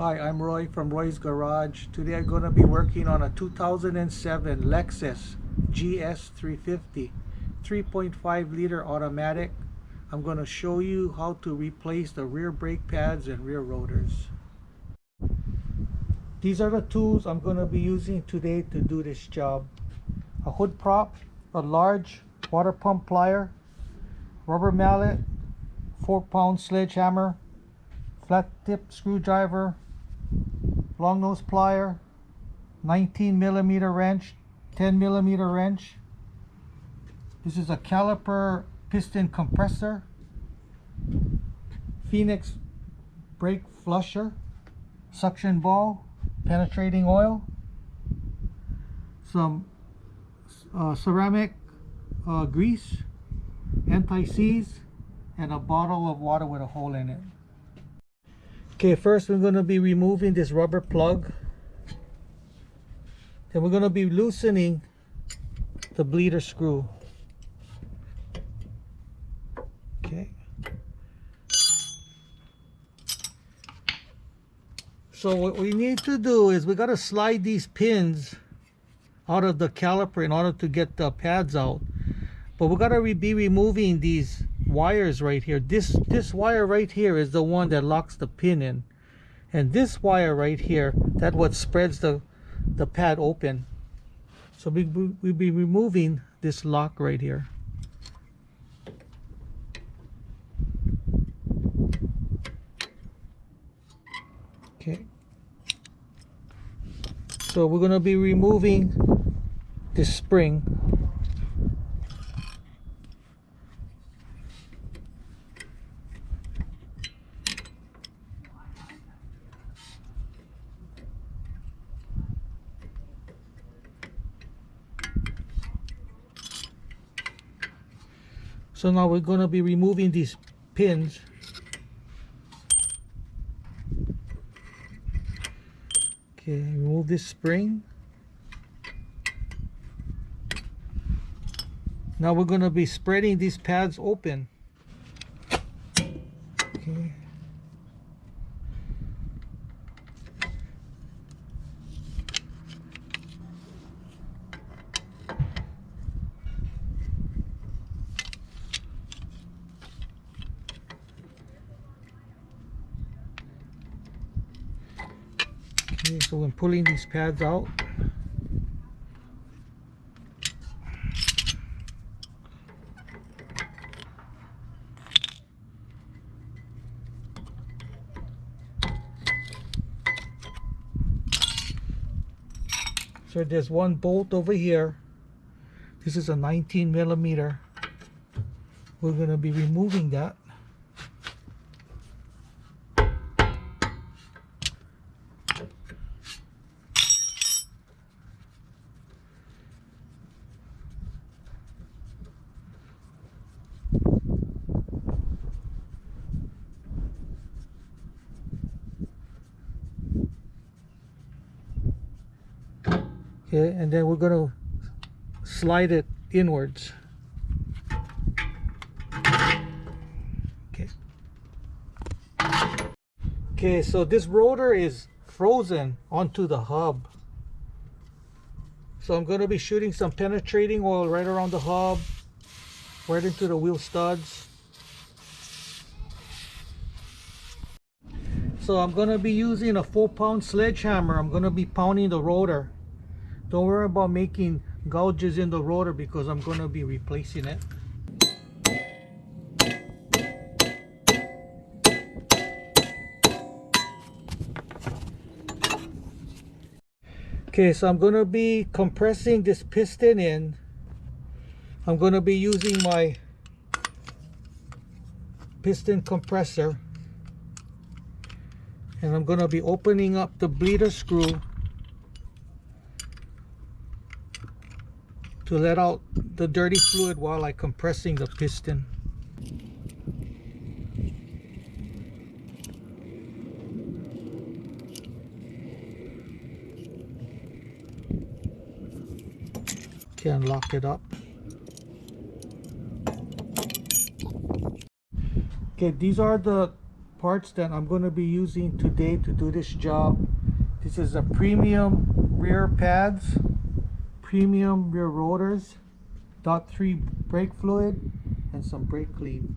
Hi, I'm Roy from Roy's Garage. Today I'm going to be working on a 2007 Lexus GS350 3.5 liter automatic. I'm going to show you how to replace the rear brake pads and rear rotors. These are the tools I'm going to be using today to do this job. A hood prop, a large water pump plier, rubber mallet, 4-pound sledgehammer, flat tip screwdriver, long nose plier, 19mm wrench, 10mm wrench. This is a caliper piston compressor, Phoenix brake flusher, suction ball, penetrating oil, some ceramic grease, anti-seize, and a bottle of water with a hole in it. Okay, first we're going to be removing this rubber plug. Then we're going to be loosening the bleeder screw. Okay. So what we need to do is we got to slide these pins out of the caliper in order to get the pads out. But we're going to be removing these wires right here. This wire right here is the one that locks the pin in, and this wire right here, that's what spreads the pad open. So we'll be removing this lock right here. Okay, so we're going to be removing this spring. So now we're going to be removing these pins. Okay, remove this spring. Now we're going to be spreading these pads open. Okay. Okay, so when pulling these pads out, so there's one bolt over here. This is a 19mm. We're going to be removing that. Okay, and then we're going to slide it inwards. Okay. Okay, so this rotor is frozen onto the hub. So I'm going to be shooting some penetrating oil right around the hub, right into the wheel studs. So I'm going to be using a 4-pound sledgehammer. I'm going to be pounding the rotor. Don't worry about making gouges in the rotor because I'm going to be replacing it. Okay, so I'm going to be compressing this piston in. I'm going to be using my piston compressor, and I'm going to be opening up the bleeder screw to let out the dirty fluid while I'm compressing the piston. Okay, unlock it up. Okay, these are the parts that I'm going to be using today to do this job. This is a premium rear pads, premium rear rotors, .3 brake fluid, and some brake clean.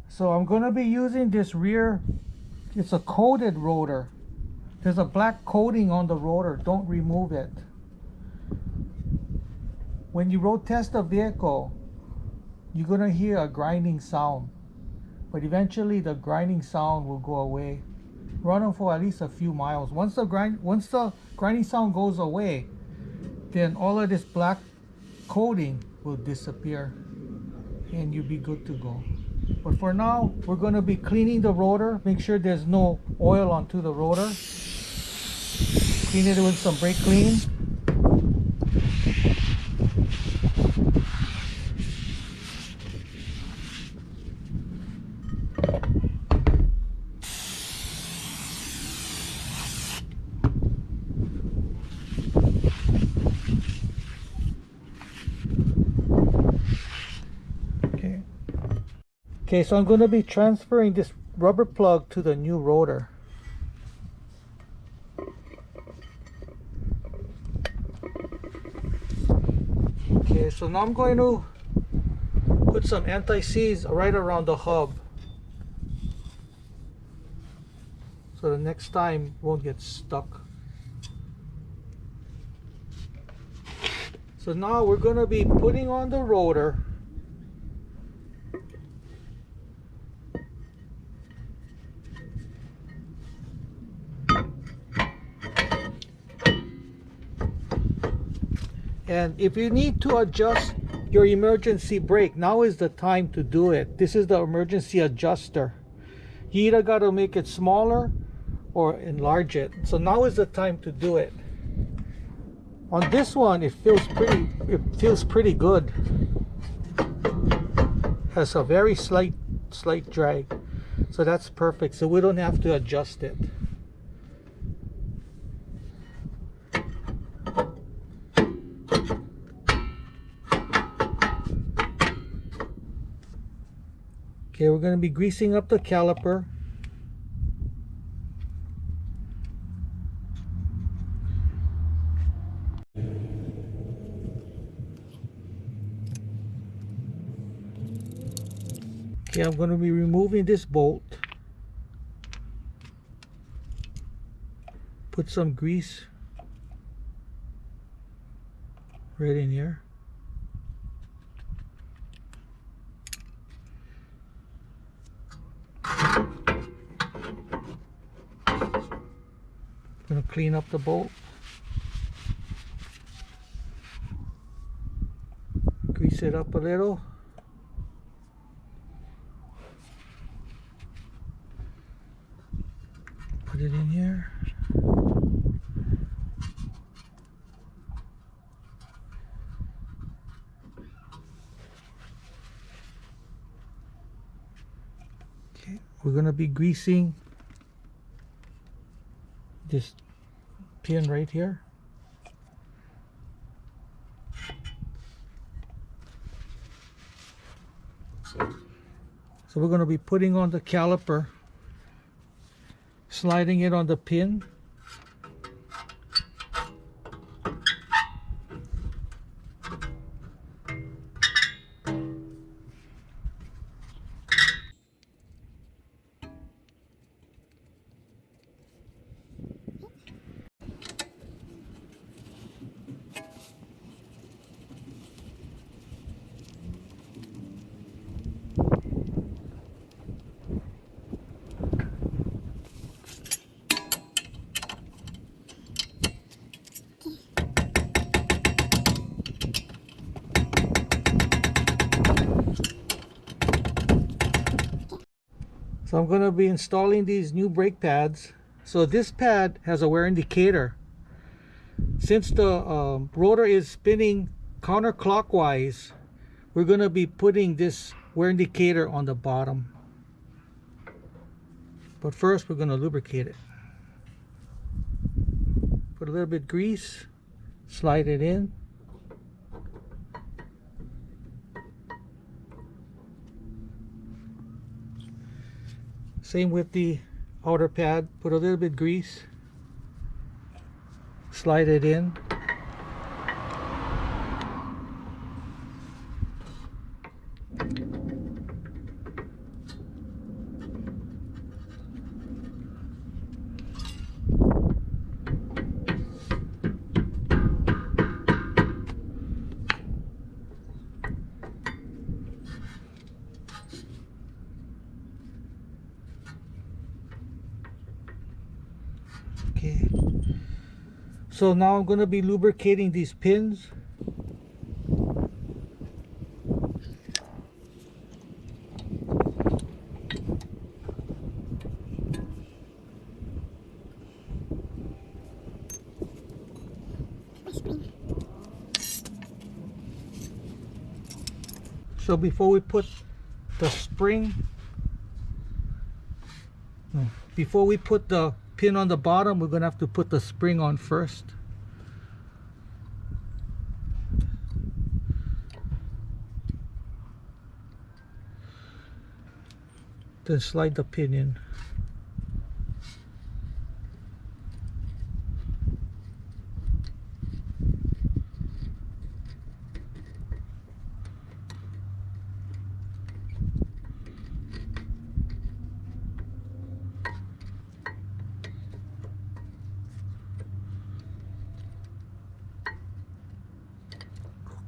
So I'm going to be using this rear, it's a coated rotor. There's a black coating on the rotor, don't remove it. When you road test a vehicle, you're going to hear a grinding sound, but eventually the grinding sound will go away. Run them for at least a few miles. Once the grinding sound goes away, then all of this black coating will disappear and you'll be good to go. But for now, we're going to be cleaning the rotor. Make sure there's no oil onto the rotor. Clean it with some brake clean. Okay, so I'm going to be transferring this rubber plug to the new rotor. Okay, so now I'm going to put some anti-seize right around the hub, so the next time it won't get stuck. So now we're going to be putting on the rotor. And if you need to adjust your emergency brake, now is the time to do it. This is the emergency adjuster. You either got to make it smaller or enlarge it. So now is the time to do it. On this one, it feels pretty good. Has a very slight drag. So that's perfect. So we don't have to adjust it. Okay, we're going to be greasing up the caliper. Okay, I'm going to be removing this bolt. Put some grease right in here. Going to clean up the bolt. Grease it up a little. Put it in here. Okay, we're going to be greasing this pin right here. So we're going to be putting on the caliper, sliding it on the pin. So I'm going to be installing these new brake pads. So this pad has a wear indicator. Since the rotor is spinning counterclockwise, we're going to be putting this wear indicator on the bottom. But first we're going to lubricate it. Put a little bit of grease, slide it in. Same with the outer pad. Put a little bit grease, slide it in. Okay, so now I'm going to be lubricating these pins. So before we put the spring, before we put the pin on the bottom, we're gonna have to put the spring on first. Then slide the pin in.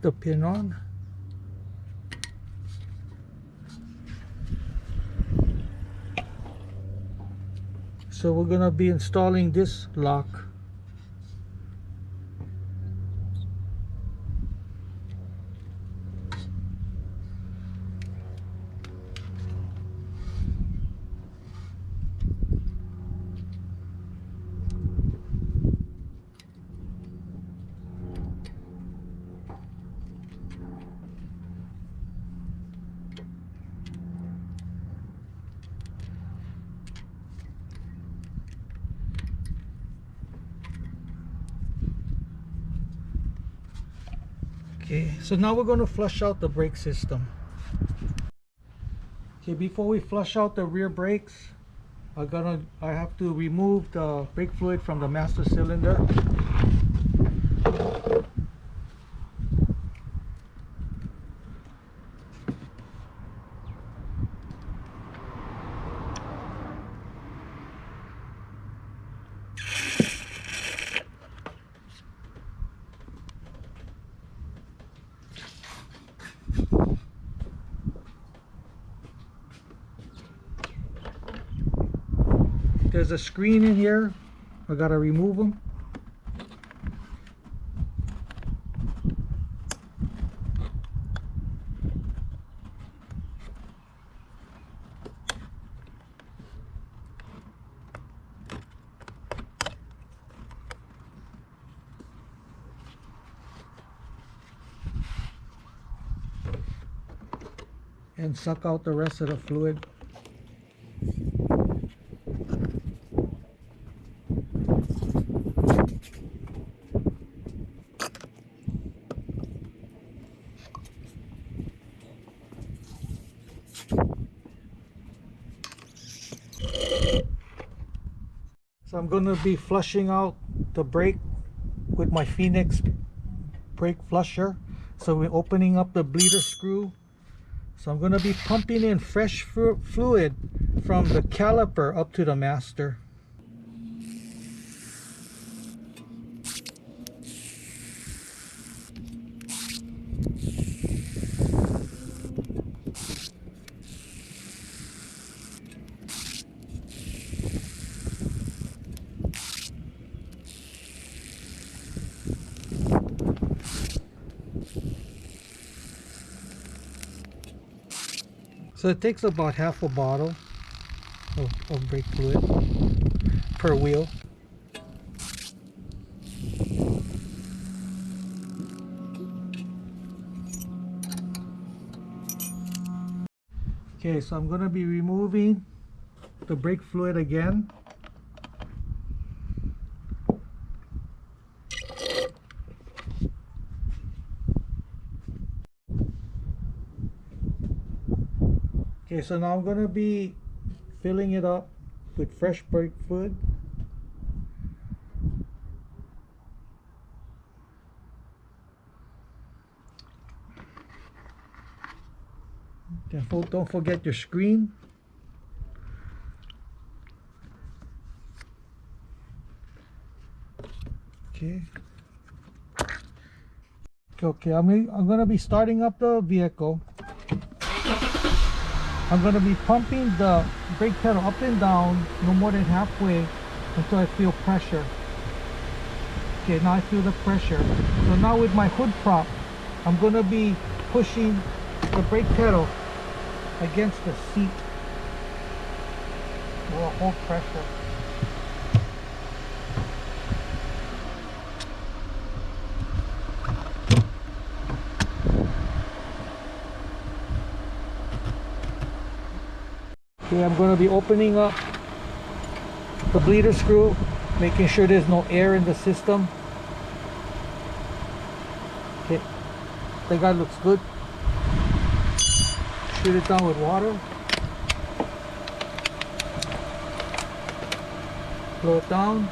The pin on. So we're gonna be installing this lock. Okay, so now we're going to flush out the brake system. Okay, before we flush out the rear brakes, I have to remove the brake fluid from the master cylinder. There's a screen in here. I gotta remove them. And suck out the rest of the fluid. So I'm going to be flushing out the brake with my Phoenix brake flusher. So we're opening up the bleeder screw. So I'm going to be pumping in fresh fluid from the caliper up to the master. So it takes about half a bottle of brake fluid per wheel. Okay, so I'm going to be removing the brake fluid again. Okay, so now I'm going to be filling it up with fresh brake fluid. Don't forget your screen. Okay. Okay, I'm gonna be starting up the vehicle. I'm gonna be pumping the brake pedal up and down no more than halfway until I feel pressure. Okay, now I feel the pressure. So now with my hood prop, I'm gonna be pushing the brake pedal against the seat. Will hold pressure. Okay, I'm going to be opening up the bleeder screw, making sure there's no air in the system. Okay, that guy looks good. Shoot it down with water. Blow it down.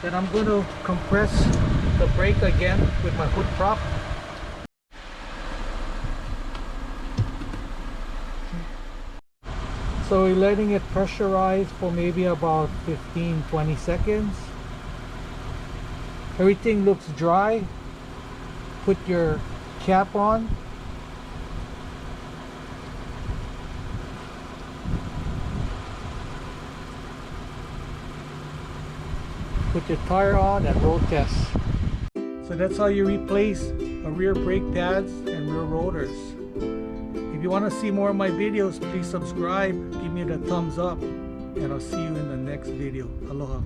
Then I'm going to compress the brake again with my hood prop. So we're letting it pressurize for maybe about 15-20 seconds. Everything looks dry. Put your cap on. Put your tire on and road test. So that's how you replace a rear brake pads and rear rotors. If you want to see more of my videos, please subscribe, give me the thumbs up, and I'll see you in the next video. Aloha.